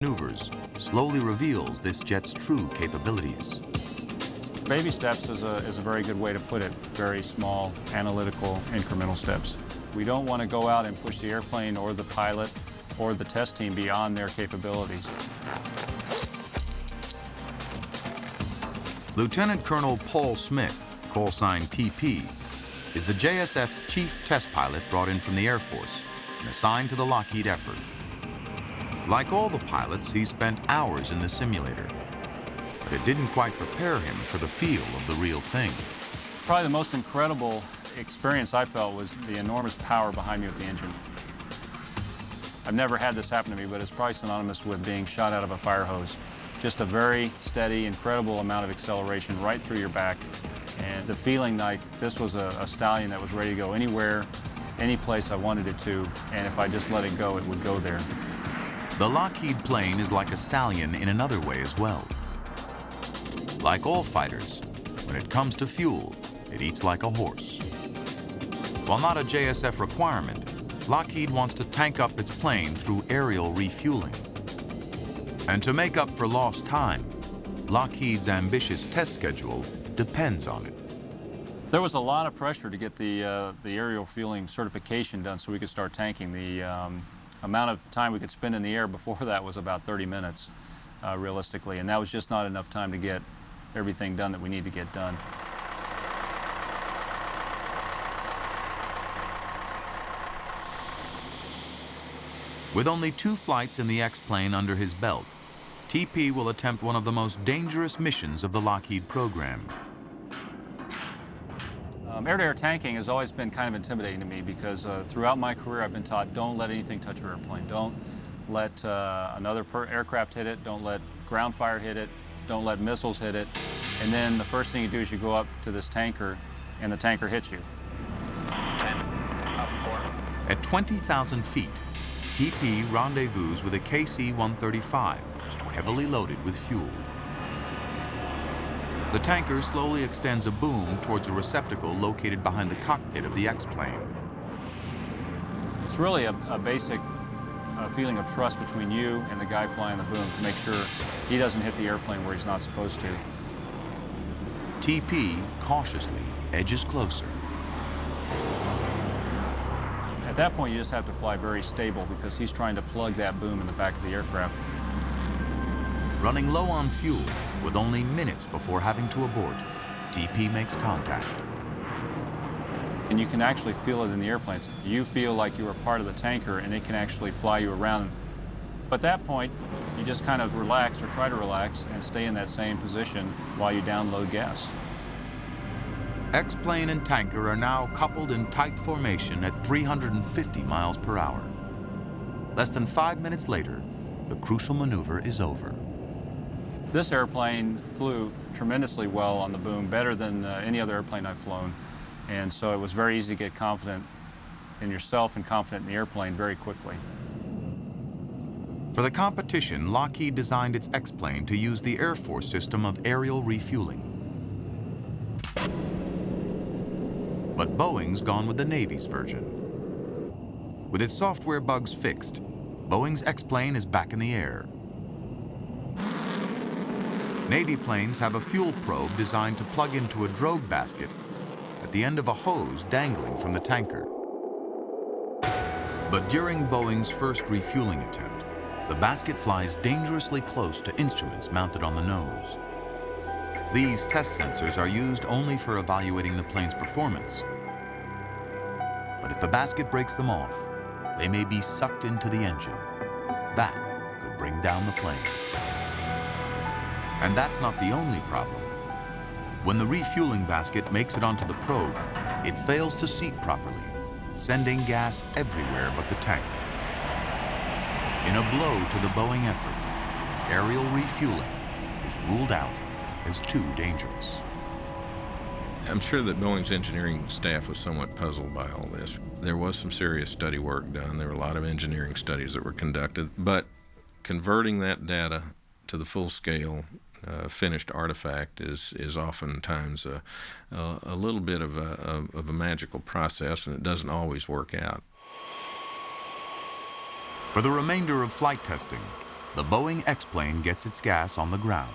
maneuvers slowly reveals this jet's true capabilities. Baby steps is a very good way to put it. Very small, analytical, incremental steps. We don't want to go out and push the airplane or the pilot or the test team beyond their capabilities. Lieutenant Colonel Paul Smith, call sign TP, is the JSF's chief test pilot brought in from the Air Force and assigned to the Lockheed effort. Like all the pilots, he spent hours in the simulator, but it didn't quite prepare him for the feel of the real thing. Probably the most incredible experience I felt was the enormous power behind me with the engine. I've never had this happen to me, but it's probably synonymous with being shot out of a fire hose. Just a very steady, incredible amount of acceleration right through your back, and the feeling like this was a stallion that was ready to go anywhere, any place I wanted it to, and if I just let it go, it would go there. The Lockheed plane is like a stallion in another way as well. Like all fighters, when it comes to fuel, it eats like a horse. While not a JSF requirement, Lockheed wants to tank up its plane through aerial refueling. And to make up for lost time, Lockheed's ambitious test schedule depends on it. There was a lot of pressure to get the aerial fueling certification done so we could start tanking. The amount of time we could spend in the air before that was about 30 minutes, realistically, and that was just not enough time to get everything done that we need to get done. With only 2 flights in the X-plane under his belt, TP will attempt one of the most dangerous missions of the Lockheed program. Air-to-air tanking has always been kind of intimidating to me because throughout my career I've been taught don't let anything touch your airplane. Don't let another aircraft hit it. Don't let ground fire hit it. Don't let missiles hit it. And then the first thing you do is you go up to this tanker and the tanker hits you. At 20,000 feet, TP rendezvous with a KC-135, heavily loaded with fuel. The tanker slowly extends a boom towards a receptacle located behind the cockpit of the X-plane. It's really a basic feeling of trust between you and the guy flying the boom to make sure he doesn't hit the airplane where he's not supposed to. TP cautiously edges closer. At that point, you just have to fly very stable because he's trying to plug that boom in the back of the aircraft. Running low on fuel, with only minutes before having to abort, TP makes contact. And you can actually feel it in the airplanes. You feel like you are part of the tanker and it can actually fly you around. But at that point, you just kind of relax or try to relax and stay in that same position while you download gas. X-plane and tanker are now coupled in tight formation at 350 miles per hour. Less than 5 minutes later, the crucial maneuver is over. This airplane flew tremendously well on the boom, better than any other airplane I've flown. And so it was very easy to get confident in yourself and confident in the airplane very quickly. For the competition, Lockheed designed its X-plane to use the Air Force system of aerial refueling. But Boeing's gone with the Navy's version. With its software bugs fixed, Boeing's X-plane is back in the air. Navy planes have a fuel probe designed to plug into a drogue basket at the end of a hose dangling from the tanker. But during Boeing's first refueling attempt, the basket flies dangerously close to instruments mounted on the nose. These test sensors are used only for evaluating the plane's performance. But if the basket breaks them off, they may be sucked into the engine. That could bring down the plane. And that's not the only problem. When the refueling basket makes it onto the probe, it fails to seat properly, sending gas everywhere but the tank. In a blow to the Boeing effort, aerial refueling is ruled out as too dangerous. I'm sure that Boeing's engineering staff was somewhat puzzled by all this. There was some serious study work done. There were a lot of engineering studies that were conducted, but converting that data to the full-scale finished artifact is oftentimes a little bit of a magical process, and it doesn't always work out. For the remainder of flight testing, the Boeing X-plane gets its gas on the ground.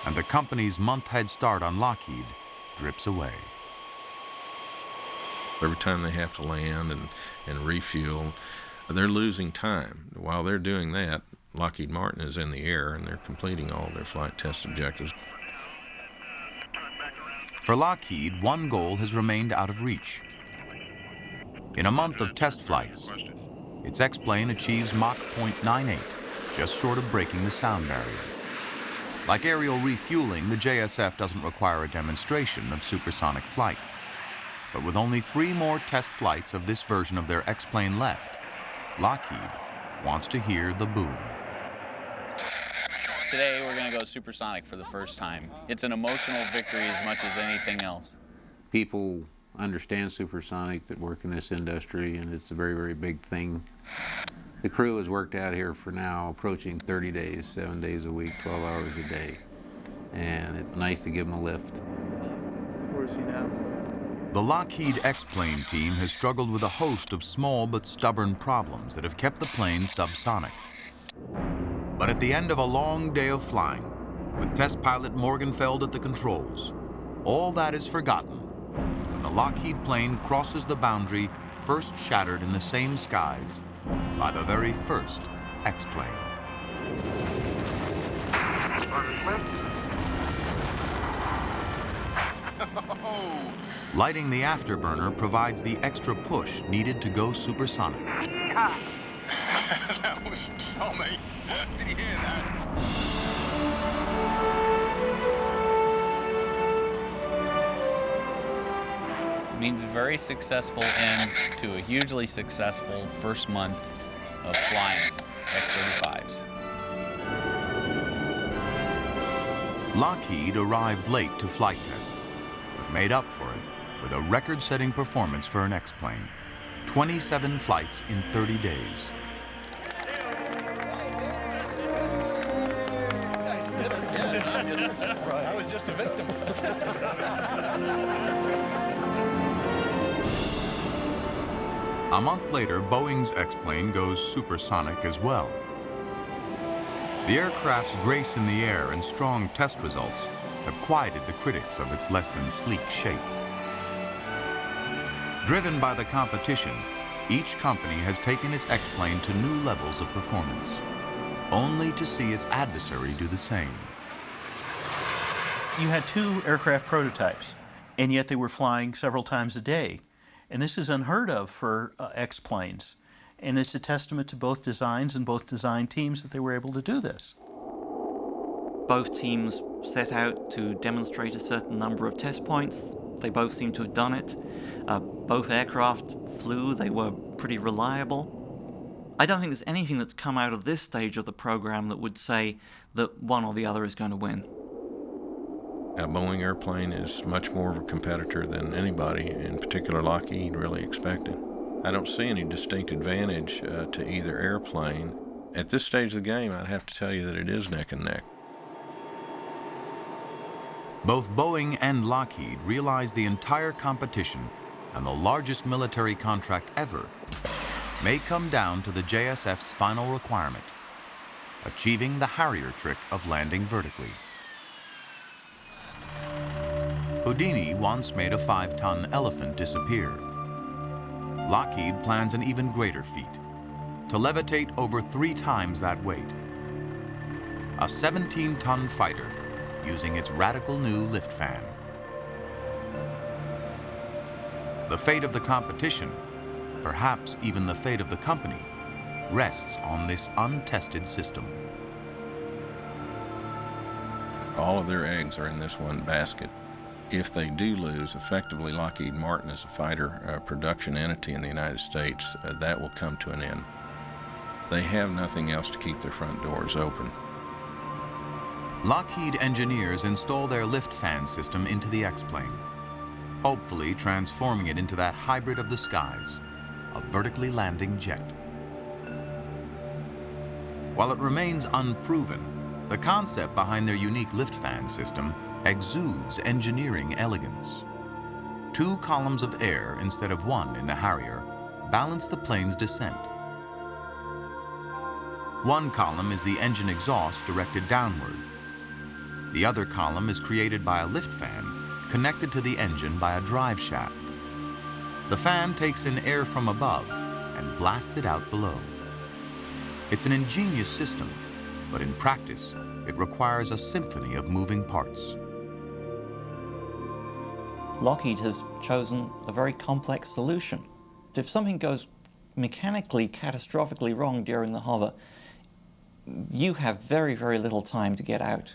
And the company's month head start on Lockheed drips away. Every time they have to land and refuel, they're losing time. While they're doing that, Lockheed Martin is in the air and they're completing all their flight test objectives. For Lockheed, one goal has remained out of reach. In a month of test flights, its X-plane achieves Mach 0.98, just short of breaking the sound barrier. Like aerial refueling, the JSF doesn't require a demonstration of supersonic flight. But with only 3 more test flights of this version of their X-plane left, Lockheed wants to hear the boom. Today we're going to go supersonic for the first time. It's an emotional victory as much as anything else. People understand supersonic that work in this industry, and it's a very, very big thing. The crew has worked out here for now approaching 30 days, 7 days a week, 12 hours a day. And it's nice to give them a lift. Where is he now? The Lockheed X-plane team has struggled with a host of small but stubborn problems that have kept the plane subsonic. But at the end of a long day of flying, with test pilot Morgenfeld at the controls, all that is forgotten when the Lockheed plane crosses the boundary first shattered in the same skies by the very first X-plane. Lighting the afterburner provides the extra push needed to go supersonic. That was Tommy. Did you hear that? It means a very successful end to a hugely successful first month of flying X-35s. Lockheed arrived late to flight test, but made up for it with a record-setting performance for an X-plane. 27 flights in 30 days. I was just a victim. A month later, Boeing's X-plane goes supersonic as well. The aircraft's grace in the air and strong test results have quieted the critics of its less than sleek shape. Driven by the competition, each company has taken its X-plane to new levels of performance, only to see its adversary do the same. You had 2 aircraft prototypes, and yet they were flying several times a day. And this is unheard of for X-planes. And it's a testament to both designs and both design teams that they were able to do this. Both teams set out to demonstrate a certain number of test points. They both seem to have done it. Both aircraft flew. They were pretty reliable. I don't think there's anything that's come out of this stage of the program that would say that one or the other is going to win. A Boeing airplane is much more of a competitor than anybody, in particular Lockheed, really expected. I don't see any distinct advantage to either airplane. At this stage of the game, I'd have to tell you that it is neck and neck. Both Boeing and Lockheed realize the entire competition and the largest military contract ever may come down to the JSF's final requirement, achieving the Harrier trick of landing vertically. Houdini once made a 5-ton elephant disappear. Lockheed plans an even greater feat, to levitate over 3 times that weight. A 17-ton fighter using its radical new lift fan. The fate of the competition, perhaps even the fate of the company, rests on this untested system. All of their eggs are in this one basket. If they do lose, effectively Lockheed Martin is a fighter production entity in the United States. That will come to an end. They have nothing else to keep their front doors open. Lockheed engineers install their lift fan system into the X-plane, hopefully transforming it into that hybrid of the skies, a vertically landing jet. While it remains unproven, the concept behind their unique lift fan system exudes engineering elegance. 2 columns of air instead of 1 in the Harrier balance the plane's descent. One column is the engine exhaust directed downward. The other column is created by a lift fan connected to the engine by a drive shaft. The fan takes in air from above and blasts it out below. It's an ingenious system, but in practice, it requires a symphony of moving parts. Lockheed has chosen a very complex solution. If something goes mechanically catastrophically wrong during the hover, you have very, very little time to get out.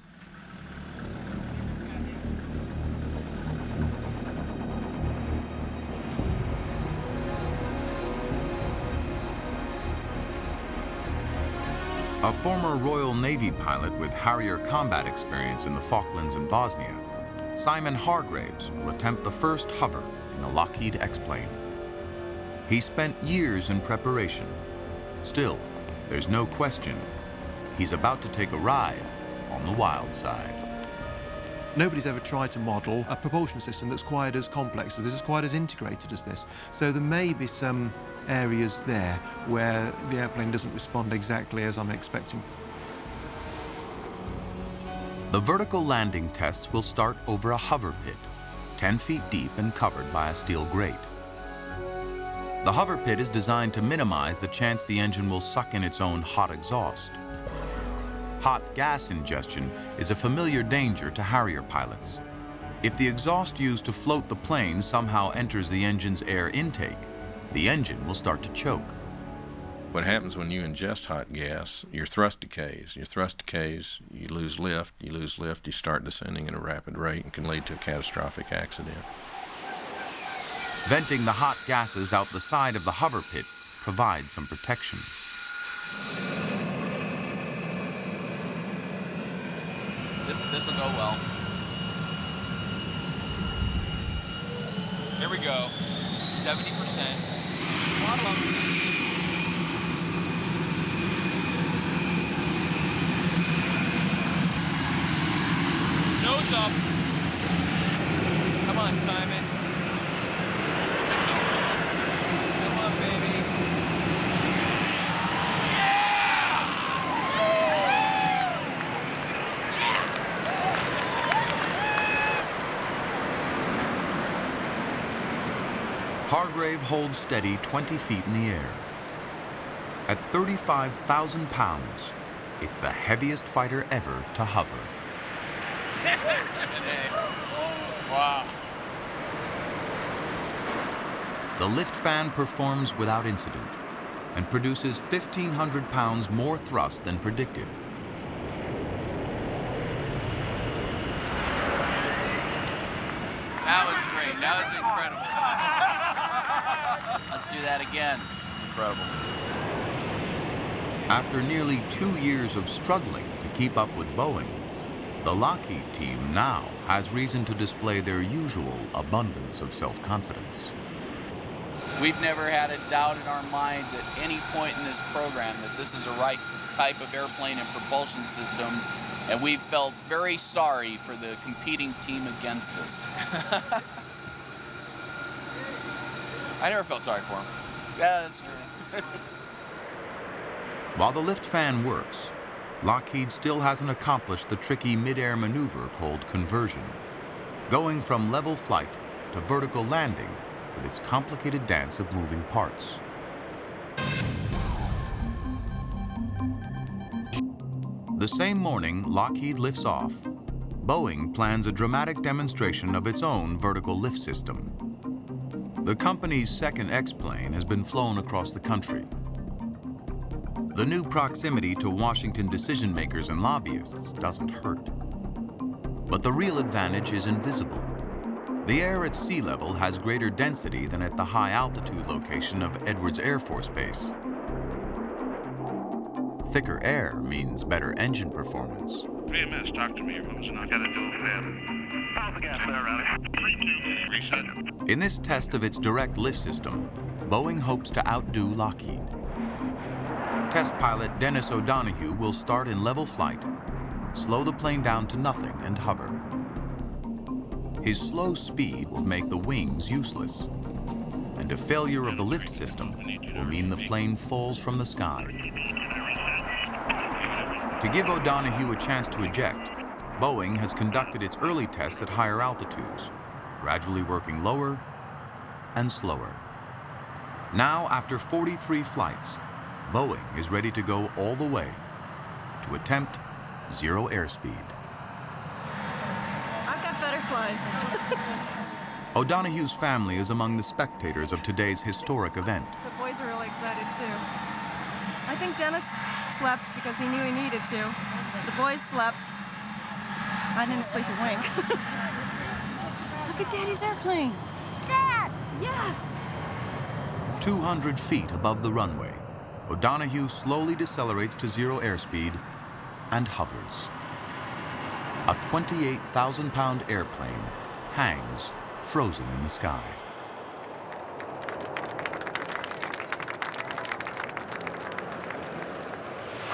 A former Royal Navy pilot with Harrier combat experience in the Falklands and Bosnia, Simon Hargraves will attempt the first hover in the Lockheed X-plane. He spent years in preparation. Still, there's no question, he's about to take a ride on the wild side. Nobody's ever tried to model a propulsion system that's quite as complex as this, quite as integrated as this. So there may be some areas there where the airplane doesn't respond exactly as I'm expecting. The vertical landing tests will start over a hover pit, 10 feet deep and covered by a steel grate. The hover pit is designed to minimize the chance the engine will suck in its own hot exhaust. Hot gas ingestion is a familiar danger to Harrier pilots. If the exhaust used to float the plane somehow enters the engine's air intake, the engine will start to choke. What happens when you ingest hot gas, your thrust decays. Your thrust decays, you lose lift, you start descending at a rapid rate and can lead to a catastrophic accident. Venting the hot gases out the side of the hover pit provides some protection. This will go well. Here we go. 70%. Waddle up. Nose up. Come on, Simon. Come on, baby. Hargrave holds steady 20 feet in the air. At 35,000 pounds, it's the heaviest fighter ever to hover. Wow. The lift fan performs without incident and produces 1,500 pounds more thrust than predicted. That was great. That was incredible. Let's do that again. Incredible. After nearly 2 years of struggling to keep up with Boeing, the Lockheed team now has reason to display their usual abundance of self-confidence. We've never had a doubt in our minds at any point in this program that this is the right type of airplane and propulsion system, and we've felt very sorry for the competing team against us. I never felt sorry for him. Yeah, that's true. While the lift fan works, Lockheed still hasn't accomplished the tricky mid-air maneuver called conversion, going from level flight to vertical landing with its complicated dance of moving parts. The same morning Lockheed lifts off, Boeing plans a dramatic demonstration of its own vertical lift system. The company's second X-plane has been flown across the country. The new proximity to Washington decision-makers and lobbyists doesn't hurt. But the real advantage is invisible. The air at sea level has greater density than at the high-altitude location of Edwards Air Force Base. Thicker air means better engine performance. VMS, talk to me. Listen, I gotta do a favor. Pop the gas there, Riley. 3-2, reset. In this test of its direct lift system, Boeing hopes to outdo Lockheed. Test pilot Dennis O'Donoghue will start in level flight, slow the plane down to nothing and hover. His slow speed will make the wings useless, and a failure of the lift system will mean the plane falls from the sky. To give O'Donoghue a chance to eject, Boeing has conducted its early tests at higher altitudes, gradually working lower and slower. Now, after 43 flights, Boeing is ready to go all the way to attempt zero airspeed. I've got butterflies. O'Donoghue's family is among the spectators of today's historic event. The boys are really excited too. I think Dennis slept because he knew he needed to. The boys slept. I didn't sleep a wink. Look at Daddy's airplane. Dad! Yes! 200 feet above the runway, O'Donoghue slowly decelerates to zero airspeed and hovers. A 28,000-pound airplane hangs frozen in the sky.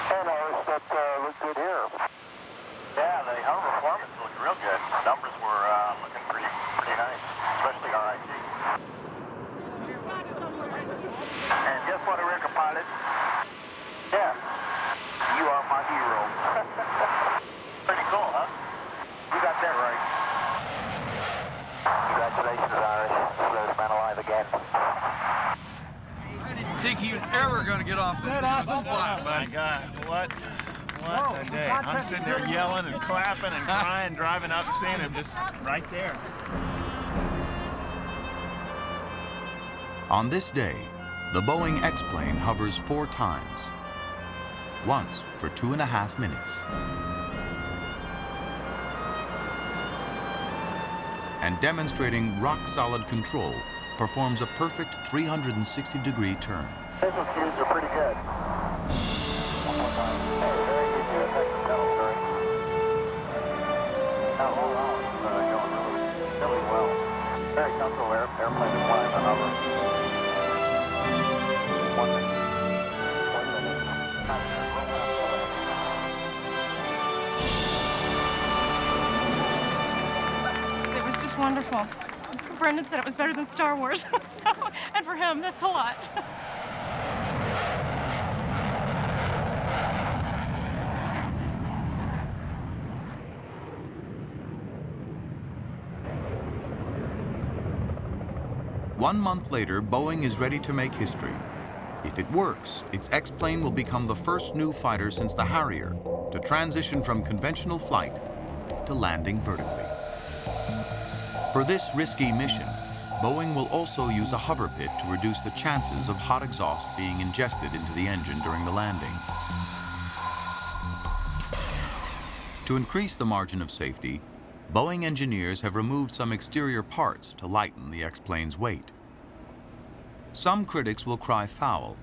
Hey, Norris, that looked good here. Yeah, the hover performance looked real good. Numbers were looking pretty nice, especially RIT. And guess what, Eric, pilot? Yeah, you are my hero. Pretty cool, huh? You got that right. Congratulations, Irish. Slowest man alive again. I didn't think he was ever going to get off the awesome? Oh my God, what a day. I'm sitting there yelling and clapping and crying, driving up and seeing him just right there. On this day, the Boeing X-plane hovers 4 times, once for 2.5 minutes. And demonstrating rock-solid control, performs a perfect 360-degree turn. Business views are pretty good. One more time. Hey, very good geotechnical story. Now, all hours going really well. Very comfortable airplane to fly on over. 1 minute. 1 minute. It was just wonderful. Brendan said it was better than Star Wars, so, and for him, that's a lot. One month later, Boeing is ready to make history. If it works, its X-plane will become the first new fighter since the Harrier to transition from conventional flight to landing vertically. For this risky mission, Boeing will also use a hover pit to reduce the chances of hot exhaust being ingested into the engine during the landing. To increase the margin of safety, Boeing engineers have removed some exterior parts to lighten the X-plane's weight. Some critics will cry foul,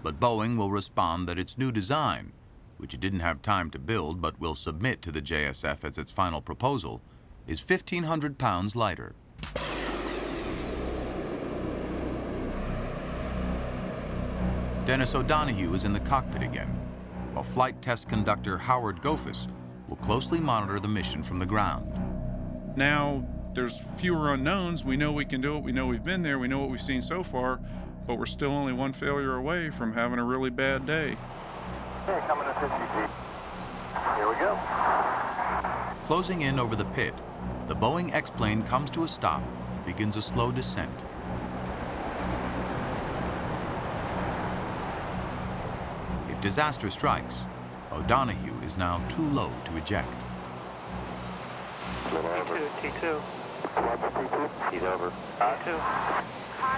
but Boeing will respond that its new design, which it didn't have time to build but will submit to the JSF as its final proposal, is 1,500 pounds lighter. Dennis O'Donoghue is in the cockpit again, while flight test conductor Howard Goffus will closely monitor the mission from the ground. Now, there's fewer unknowns. We know we can do it. We know we've been there. We know what we've seen so far, but we're still only one failure away from having a really bad day. Okay, coming to 50 feet. Here we go. Closing in over the pit, the Boeing X-plane comes to a stop and begins a slow descent. If disaster strikes, O'Donoghue is now too low to eject. T2. He's over. T2.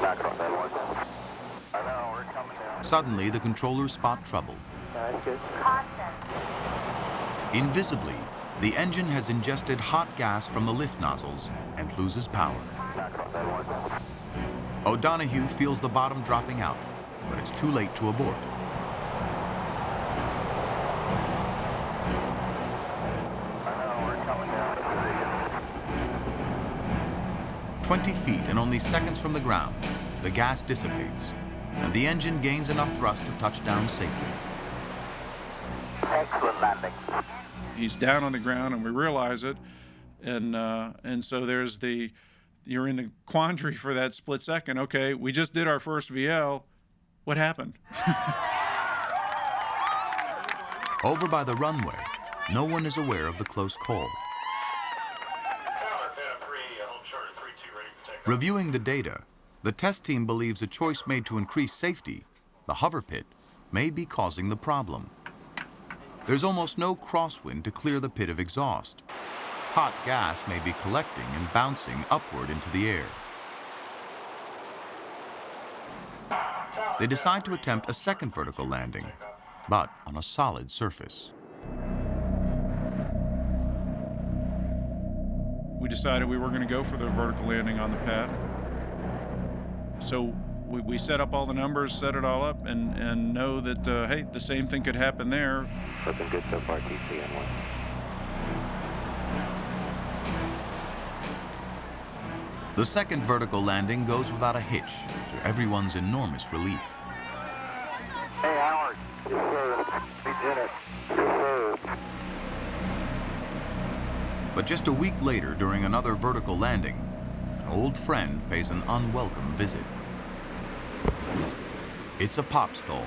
Not across that one. I know, we're coming down. Suddenly, the controllers spot trouble. That's good. Invisibly, the engine has ingested hot gas from the lift nozzles and loses power. Not across that one. O'Donoghue feels the bottom dropping out, but it's too late to abort. I know, we're coming down. 20 feet and only seconds from the ground, the gas dissipates, and the engine gains enough thrust to touch down safely. Excellent landing. He's down on the ground, and we realize it, and so there's you're in the quandary for that split second. Okay, we just did our first VL. What happened? Over by the runway, no one is aware of the close call. Reviewing the data, the test team believes a choice made to increase safety, the hover pit, may be causing the problem. There's almost no crosswind to clear the pit of exhaust. Hot gas may be collecting and bouncing upward into the air. They decide to attempt a second vertical landing, but on a solid surface. We decided we were going to go for the vertical landing on the pad. So we set up all the numbers, set it all up, and know that, hey, the same thing could happen there. Looking good so far, TCN1. The second vertical landing goes without a hitch, to everyone's enormous relief. Hey, Howard. Yes, sir. Lieutenant. Yes, sir. But just a week later, during another vertical landing, an old friend pays an unwelcome visit. It's a pop stall.